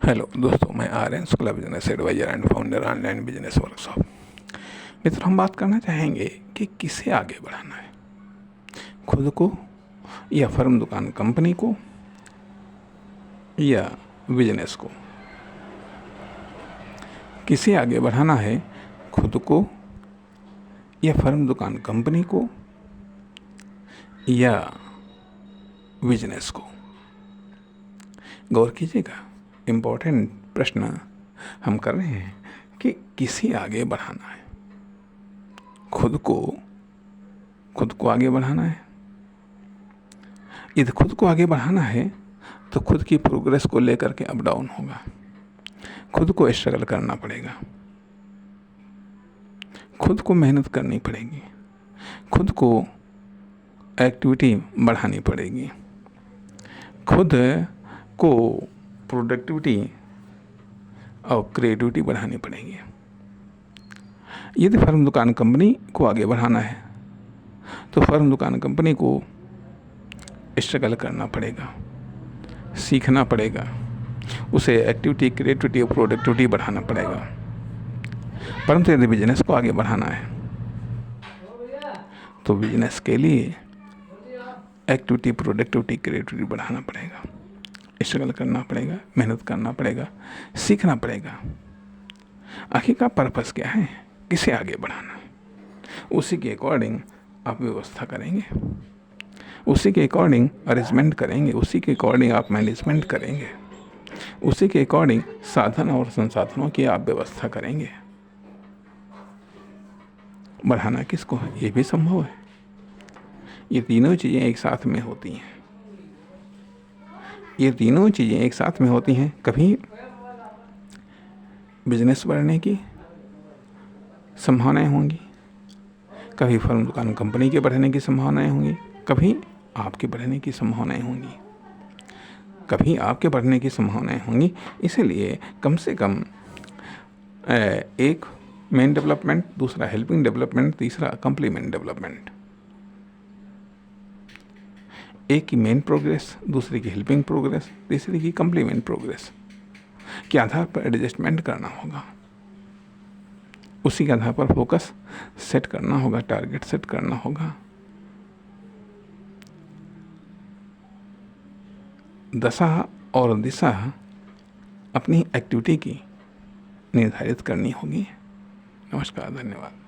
Hello दोस्तों, मैं Aryan Shukla, business adviser and founder online business workshop. मित्र, हम बात करना चाहेंगे कि किसे आगे बढ़ाना है, खुद को या फर्म दुकान कंपनी को या बिजनेस को। किसे आगे बढ़ाना है, खुद को या फर्म दुकान कंपनी को या बिजनेस को। गौर कीजिएगा, इम्पोर्टेंट प्रश्न हम कर रहे हैं कि किसे आगे बढ़ाना है। खुद को आगे बढ़ाना है। यदि खुद को आगे बढ़ाना है तो खुद की प्रोग्रेस को लेकर के अप डाउन होगा, खुद को स्ट्रगल करना पड़ेगा, खुद को मेहनत करनी पड़ेगी, खुद को एक्टिविटी बढ़ानी पड़ेगी, खुद को प्रोडक्टिविटी और क्रिएटिविटी बढ़ानी पड़ेगी। यदि फर्म दुकान कंपनी को आगे बढ़ाना है तो फर्म दुकान कंपनी को स्ट्रगल करना पड़ेगा, सीखना पड़ेगा, उसे एक्टिविटी, क्रिएटिविटी और प्रोडक्टिविटी बढ़ाना पड़ेगा। परंतु यदि बिजनेस को आगे बढ़ाना है तो बिजनेस के लिए एक्टिविटी, प्रोडक्टिविटी, क्रिएटिविटी बढ़ाना पड़ेगा, स्ट्रगल करना पड़ेगा, मेहनत करना पड़ेगा, सीखना पड़ेगा। आखिर का पर्पस क्या है, किसे आगे बढ़ाना है, उसी के अकॉर्डिंग आप व्यवस्था करेंगे, उसी के अकॉर्डिंग अरेंजमेंट करेंगे, उसी के अकॉर्डिंग आप मैनेजमेंट करेंगे, उसी के अकॉर्डिंग साधन और संसाधनों की आप व्यवस्था करेंगे। बढ़ाना किसको है, ये भी संभव है। ये तीनों चीज़ें एक साथ में होती हैं। ये तीनों चीज़ें एक साथ में होती हैं। कभी बिजनेस बढ़ने की संभावनाएं होंगी, कभी फर्म दुकान कंपनी के बढ़ने की संभावनाएं होंगी, कभी आपके बढ़ने की संभावनाएं होंगी, कभी आपके बढ़ने की संभावनाएं होंगी। इसलिए कम से कम एक मेन डेवलपमेंट, दूसरा हेल्पिंग डेवलपमेंट, तीसरा कंप्लीमेंट डेवलपमेंट। एक की मेन प्रोग्रेस, दूसरी की हेल्पिंग प्रोग्रेस, तीसरी की कंप्लीमेंट प्रोग्रेस के आधार पर एडजस्टमेंट करना होगा। उसी के आधार पर फोकस सेट करना होगा, टारगेट सेट करना होगा। दशा और दिशा अपनी एक्टिविटी की निर्धारित करनी होगी। नमस्कार, धन्यवाद।